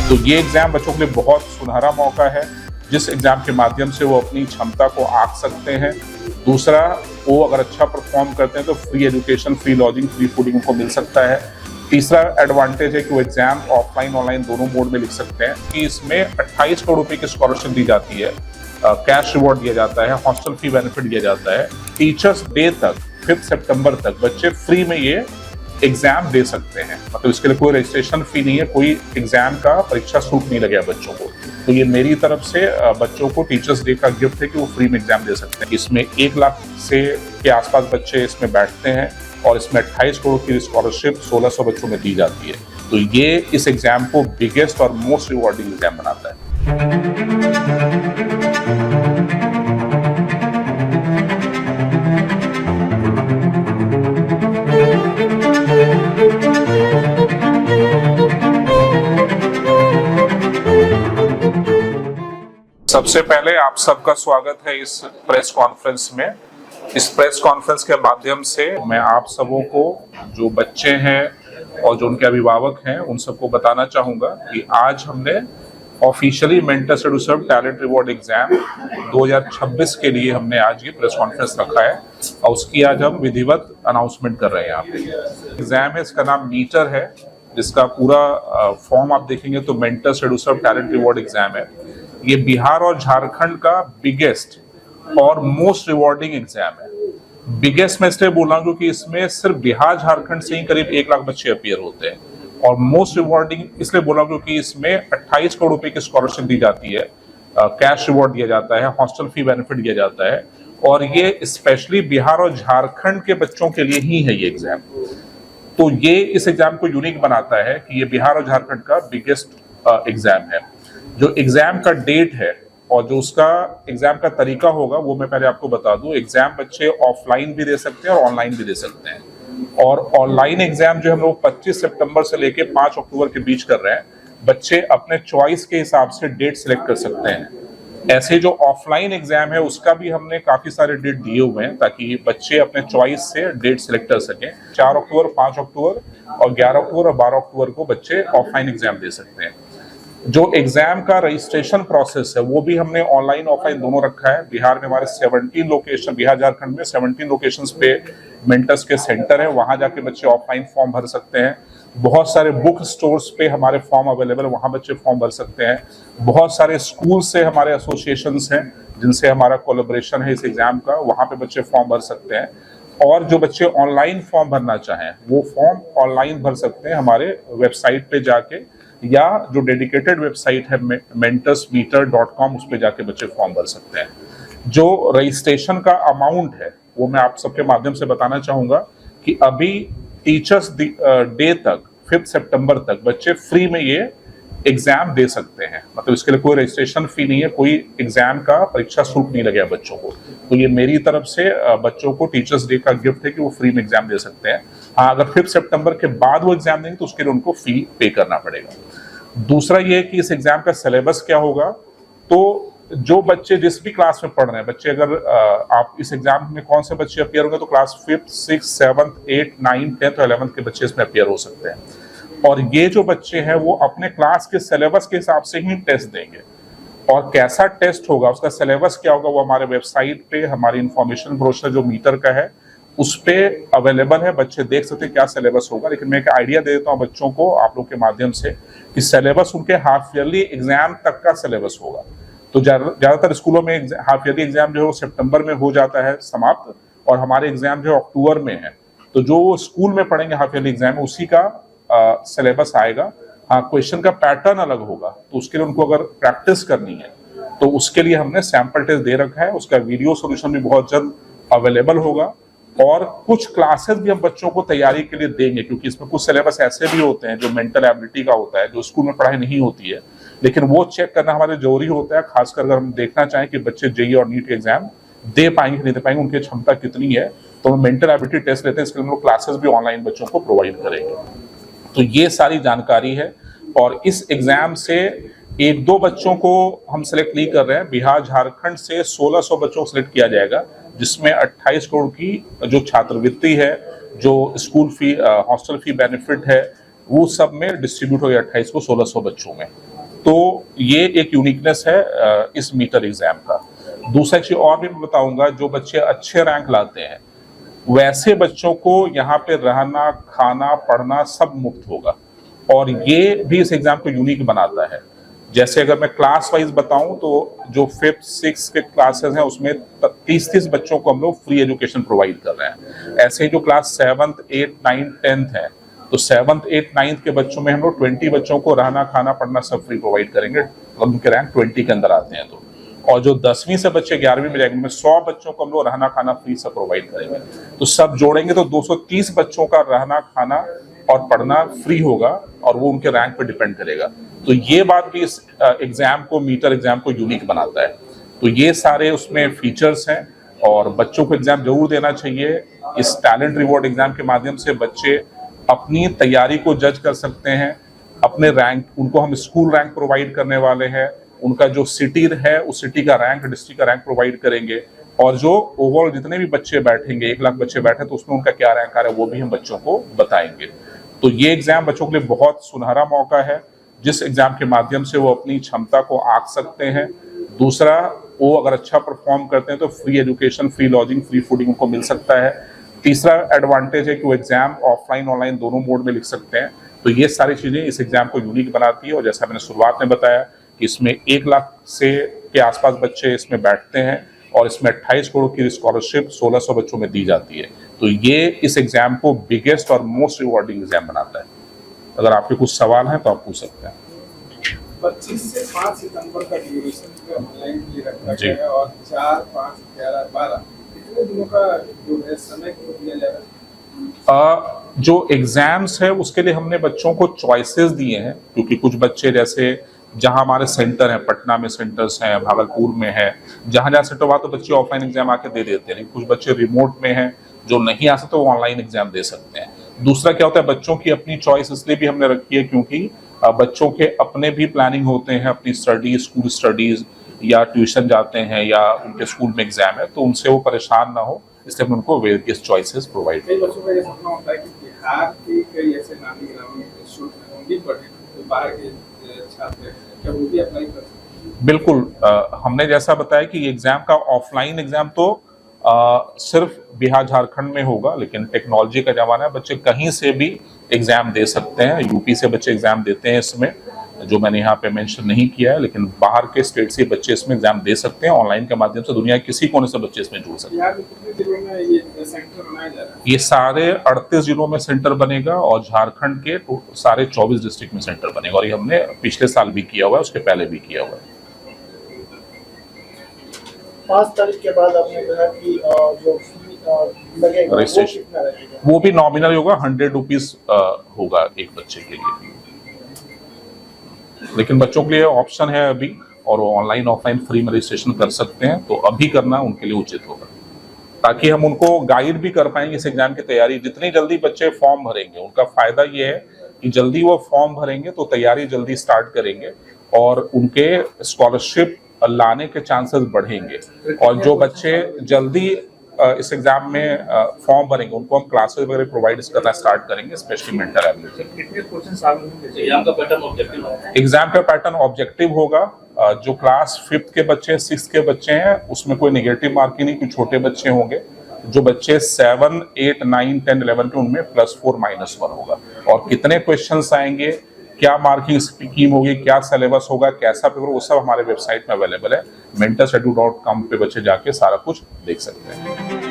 तो ये एग्जाम बच्चों के लिए बहुत सुनहरा मौका है, जिस एग्जाम के माध्यम से वो अपनी क्षमता को आंक सकते हैं। दूसरा, वो अगर अच्छा परफॉर्म करते हैं तो free education, free lodging, free fooding उनको मिल सकता है। तीसरा एडवांटेज है कि वो एग्जाम ऑफलाइन ऑनलाइन दोनों मोड में लिख सकते हैं कि इसमें 28 करोड़ रुपए की स्कॉलरशिप दी जाती है, कैश रिवॉर्ड दिया जाता है, हॉस्टल फी बेनिफिट दिया जाता है। टीचर्स डे तक 5 सितंबर तक बच्चे फ्री में ये एग्जाम दे सकते हैं, मतलब इसके लिए कोई रजिस्ट्रेशन फी नहीं है, कोई एग्जाम का परीक्षा शुल्क नहीं लगेगा बच्चों को। तो ये मेरी तरफ से बच्चों को टीचर्स डे का गिफ्ट है कि वो फ्री में एग्जाम दे सकते हैं। इसमें 1 लाख से के आसपास बच्चे इसमें बैठते हैं और इसमें 28 करोड़ की स्कॉलरशिप 1600 बच्चों में दी जाती है। तो ये इस एग्जाम को बिगेस्ट और मोस्ट रिवॉर्डिंग एग्जाम बनाता है। सबसे पहले आप सबका स्वागत है इस प्रेस कॉन्फ्रेंस में। इस प्रेस कॉन्फ्रेंस के माध्यम से मैं आप सबों को, जो बच्चे हैं और जो उनके अभिभावक हैं, उन सबको बताना चाहूँगा कि आज हमने officially mentors to serve talent reward exam 2026 के लिए हमने आज ये प्रेस कॉन्फ्रेंस रखा है और उसकी आज हम विधिवत अनाउंसमेंट कर रहे हैं यहाँ पे। एग्जाम है, इसका नाम मीटर है, जिसका पूरा फॉर्म आप देखेंगे तो mentors to serve talent reward exam है। ये बिहार और झारखंड का बिगेस्ट और मोस्ट रिवॉर्डिंग एग्जाम है। बिगेस्ट मैं इसलिए बोल रहा हूँ क्योंकि इसमें सिर्फ बिहार झारखंड से ही करीब 1 लाख बच्चे अपीयर होते हैं, और मोस्ट रिवॉर्डिंग इसलिए बोल रहा हूँ क्योंकि इसमें 28 करोड़ रुपए की स्कॉलरशिप दी जाती है, कैश रिवॉर्ड दिया जाता है, हॉस्टल फी बेनिफिट दिया जाता है, और ये स्पेशली बिहार और झारखंड के बच्चों के लिए ही है ये एग्जाम। तो ये इस एग्जाम को यूनिक बनाता है कि ये बिहार और झारखंड का बिगेस्ट एग्जाम है। जो एग्जाम का डेट है और जो उसका एग्जाम का तरीका होगा वो मैं पहले आपको बता दूं। एग्जाम बच्चे ऑफलाइन भी दे सकते हैं और ऑनलाइन भी दे सकते हैं, और ऑनलाइन एग्जाम जो हम लोग 25 सितंबर से लेके 5 अक्टूबर के बीच कर रहे हैं। बच्चे अपने चॉइस के हिसाब से डेट सिलेक्ट कर सकते हैं। ऐसे जो ऑफलाइन एग्जाम है उसका भी हमने काफी सारे डेट दिए हुए हैं ताकि बच्चे अपने चॉइस से डेट सिलेक्ट कर सकें। 4 अक्टूबर, 5 अक्टूबर और 11 अक्टूबर और 12 अक्टूबर को बच्चे ऑफलाइन एग्जाम दे सकते हैं। जो एग्जाम का रजिस्ट्रेशन प्रोसेस है वो भी हमने ऑनलाइन ऑफलाइन दोनों रखा है। बिहार में हमारे 17 लोकेशन, बिहार झारखंड में 17 लोकेशंस पे मेंटर्स के सेंटर है, वहां जाके बच्चे ऑफलाइन फॉर्म भर सकते हैं। बहुत सारे बुक स्टोर्स पे हमारे फॉर्म अवेलेबल, वहां बच्चे फॉर्म भर सकते हैं। बहुत सारे स्कूल से हमारे एसोसिएशंस हैं जिनसे हमारा कोलैबोरेशन है इस एग्जाम का, वहां पे बच्चे फॉर्म भर सकते हैं। और जो बच्चे ऑनलाइन फॉर्म भरना चाहें वो फॉर्म ऑनलाइन भर सकते हैं हमारे वेबसाइट पे जाके, या जो डेडिकेटेड वेबसाइट है mentorsmeter.com, उस पे जाके बच्चे फॉर्म भर सकते हैं। जो रजिस्ट्रेशन का अमाउंट है वो मैं आप सबके माध्यम से बताना चाहूंगा कि अभी टीचर्स डे तक 5 सितंबर तक बच्चे फ्री में ये एग्जाम दे सकते हैं, मतलब इसके लिए कोई रजिस्ट्रेशन फी नहीं है, कोई एग्जाम का परीक्षा शुल्क नहीं लगेगा बच्चों को। तो ये मेरी तरफ से बच्चों को टीचर्स डे का गिफ्ट है कि वो फ्री में एग्जाम दे सकते हैं। हाँ, अगर 5 सितंबर के बाद वो एग्जाम देंगे तो उसके लिए उनको फी पे करना पड़ेगा। दूसरा ये कि इस एग्जाम का सिलेबस क्या होगा, तो जो बच्चे जिस भी क्लास में पढ़ रहे हैं बच्चे, अगर आप इस एग्जाम में कौन से बच्चे अपीयर होंगे तो class 5th, 6th, 7th, 8th, 9th, 10th और 11th के बच्चे इसमें अपीयर हो सकते हैं। और ये जो बच्चे हैं वो अपने क्लास के सिलेबस के हिसाब से ही टेस्ट देंगे, और कैसा टेस्ट होगा, उसका सिलेबस क्या होगा, वो हमारे वेबसाइट पे, हमारी इंफॉर्मेशन ब्रोशर जो मीटर का है उस पे अवेलेबल है। बच्चे देख सकते हैं क्या सिलेबस होगा। लेकिन मैं एक आइडिया दे देता हूँ बच्चों को आप लोग के माध्यम से कि सिलेबस उनके हाफ ईयरली एग्जाम तक का सिलेबस होगा। तो ज्यादातर स्कूलों में हाफ ईयरली एग्जाम जो है वो सितंबर में हो जाता है समाप्त, और हमारे एग्जाम जो है अक्टूबर में है। तो जो स्कूल में पढ़ेंगे हाफ ईयरली एग्जाम उसी का सिलेबस आएगा। हाँ, क्वेश्चन का पैटर्न अलग होगा, तो उसके लिए उनको अगर प्रैक्टिस करनी है तो उसके लिए हमने सैंपल टेस्ट दे रखा है। उसका वीडियो सॉल्यूशन भी बहुत जल्द अवेलेबल होगा, और कुछ क्लासेस भी हम बच्चों को तैयारी के लिए देंगे, क्योंकि इसमें कुछ सिलेबस ऐसे भी होते हैं जो मेंटल एबिलिटी का होता है, जो स्कूल में पढ़ाई नहीं होती है, लेकिन वो चेक करना हमारे जरूरी होता है। खासकर अगर हम देखना चाहें कि बच्चे जेईई और नीट एग्जाम दे पाएंगे नहीं दे पाएंगे, उनकी क्षमता कितनी है, तो हम मेंटल एबिलिटी टेस्ट लेते हैं। इसके लिए हम लोग क्लासेस भी ऑनलाइन बच्चों को प्रोवाइड करेंगे। तो ये सारी जानकारी है, और इस एग्जाम से 1-2 बच्चों को हम सिलेक्ट नहीं कर रहे हैं। बिहार झारखंड से 1600 बच्चों को सिलेक्ट किया जाएगा, जिसमें 28 करोड़ की जो छात्रवृत्ति है, जो school fee, hostel fee benefit है, वो सब में डिस्ट्रीब्यूट हो गया 28 को 1600 बच्चों में। तो ये एक यूनिकनेस है इस मीटर एग्जाम का। दूसरा चीज और भी मैं बताऊंगा, जो बच्चे अच्छे रैंक लाते हैं वैसे बच्चों को यहाँ पे रहना, खाना, पढ़ना सब मुफ्त होगा, और ये भी इस एग्जाम को यूनिक बनाता है। जैसे अगर मैं क्लास वाइज बताऊं तो जो 5th 6th के क्लासेस हैं उसमें 30 बच्चों को हम लोग फ्री एजुकेशन प्रोवाइड कर रहे हैं। ऐसे ही जो class 7th 8th 9th 10th है, तो 7th 8th 9th के बच्चों में हम लोग 20 बच्चों को रहना, खाना, पढ़ना सब फ्री प्रोवाइड करेंगे, मतलब उनके रैंक 20 के अंदर आते हैं तो। और जो 10वीं से बच्चे 11वीं में जाएंगे, 100 बच्चों को हम लोग रहना, खाना फ्री सब प्रोवाइड करेंगे। तो सब जोड़ेंगे तो 230 बच्चों का रहना, खाना और पढ़ना फ्री होगा, और वो उनके रैंक पे डिपेंड करेगा। तो ये बात भी इस एग्जाम को, मीटर एग्जाम को यूनिक बनाता है। तो ये सारे उसमें फीचर्स हैं, और बच्चों को एग्जाम जरूर देना चाहिए। इस टैलेंट रिवॉर्ड एग्जाम के माध्यम से बच्चे अपनी तैयारी को जज कर सकते हैं, अपने रैंक, उनको हम स्कूल रैंक प्रोवाइड करने वाले हैं, उनका जो सिटी है उस सिटी का रैंक, डिस्ट्रिक्ट का रैंक प्रोवाइड करेंगे, और जो ओवरऑल जितने भी बच्चे बैठेंगे, 1 लाख बच्चे बैठे तो उसमें उनका क्या रैंक आ रहा है वो भी हम बच्चों को बताएंगे। तो ये एग्जाम बच्चों के लिए बहुत सुनहरा मौका है, जिस एग्जाम के माध्यम से वो अपनी क्षमता को आंक सकते हैं। दूसरा, वो अगर अच्छा परफॉर्म करते हैं तो free education, free lodging, free fooding उनको मिल सकता है। तीसरा एडवांटेज है कि वो एग्जाम ऑफलाइन ऑनलाइन दोनों मोड में लिख सकते हैं। तो ये सारी चीजें इस एग्जाम को यूनिक बनाती है, और जैसा मैंने शुरुआत में बताया कि इसमें 1 लाख से के आसपास बच्चे इसमें बैठते हैं, और इसमें 28 करोड़ की स्कॉलरशिप 1600 बच्चों में दी जाती है। तो ये इस एग्जाम को बिगेस्ट और मोस्ट रिवॉर्डिंग एग्जाम बनाता है। अगर आपके कुछ सवाल हैं तो आप पूछ सकते हैं। 25 से 5 सितंबर का ड्यूरेशन ऑनलाइन भी रखा जी। गया है, और 4, 5, 11, 12 इतने दिनों का जो है समय क्यों दिया जा रहा है? जो एग्जाम्स है उसके लिए हमने बच्चों को चॉइसेस दिए हैं, क्योंकि कुछ बच्चे जैसे जहां हमारे सेंटर हैं, पटना में सेंटर्स हैं, भागलपुर में है, जहां जहां सेंटर वहां तो बच्चे ऑफलाइन एग्जाम आके दे देते हैं, लेकिन कुछ बच्चे रिमोट में हैं जो नहीं आ सकते, वो ऑनलाइन एग्जाम दे सकते हैं। दूसरा क्या होता है, बच्चों की अपनी चॉइस इसलिए भी हमने रखी है क्योंकि बच्चों के अपने भी प्लानिंग होते हैं, अपनी स्टडीज, स्कूल स्टडीज, या ट्यूशन जाते हैं, या उनके स्कूल में एग्जाम है, तो उनसे वो परेशान ना हो, इसलिए हमने उनको वेरियस चॉइसेस प्रोवाइड कई बच्चों का ये सपना होता है कि बिहार के कई ऐसे नामी गिरामी इंस्टीट्यूट में हम भी पढ़े, तो बाहर के छात्र हैं, क्या वो भी अप्लाई कर सकते हैं? बिल्कुल। हमने जैसा बताया कि ये एग्जाम का ऑफलाइन एग्जाम तो सिर्फ बिहार झारखंड में होगा, लेकिन टेक्नोलॉजी का जमाना है, बच्चे कहीं से भी एग्जाम दे सकते हैं। यूपी से बच्चे एग्जाम देते हैं इसमें, जो मैंने यहाँ पे मेंशन नहीं किया है, लेकिन बाहर के स्टेट से बच्चे इसमें एग्जाम दे सकते हैं। ऑनलाइन के माध्यम से दुनिया के किसी कोने से बच्चे इसमें जुड़ सकते हैं। बिहार में कितने जिलों में ये सेंटर बनाया जा रहा है? ये सारे 38 जिलों में सेंटर बनेगा, और झारखंड के सारे 24 डिस्ट्रिक्ट में सेंटर बनेगा, और ये हमने पिछले साल भी किया हुआ है, उसके पहले भी किया हुआ है। 5 तारीख के बाद आपने कहा कि जो लगेगा वो रजिस्ट्रेशन कितना रहेगा? वो भी नॉमिनल होगा, 100 रुपीज होगा एक बच्चे के लिए, लेकिन बच्चों के लिए ऑप्शन है अभी, और वो ऑनलाइन ऑफलाइन फ्री में रजिस्ट्रेशन कर सकते हैं, तो अभी करना उनके लिए उचित होगा, ताकि हम उनको गाइड भी कर पाएंगे इस एग्जाम की तैयारी। जितनी जल्दी बच्चे फॉर्म भरेंगे, उनका फायदा ये है कि जल्दी वो फॉर्म भरेंगे तो तैयारी जल्दी स्टार्ट करेंगे, और उनके स्कॉलरशिप लाने के चांसेस बढ़ेंगे। और जो बच्चे जल्दी इस एग्जाम में फॉर्म भरेंगे, उनको हम क्लासेस वगैरह प्रोवाइड करना स्टार्ट करेंगे, स्पेशली मेंटल एबिलिटी। कितने क्वेश्चन शामिल होंगे? एग्जाम का पैटर्न ऑब्जेक्टिव है। एग्जाम का पैटर्न ऑब्जेक्टिव होगा। जो क्लास 5th के बच्चे, 6th के बच्चे हैं, उसमें कोई नेगेटिव मार्किंग नहीं, कोई छोटे बच्चे होंगे। जो बच्चे 7, 8, 9, 10, 11 के, उनमें +4 -1 होगा। और कितने क्वेश्चंस आएंगे, क्या मार्किंग स्कीम होगी, क्या सिलेबस होगा, कैसा पेपर, वो सब हमारे वेबसाइट में अवेलेबल है। mentorstudy.com पे बच्चे जाके सारा कुछ देख सकते हैं।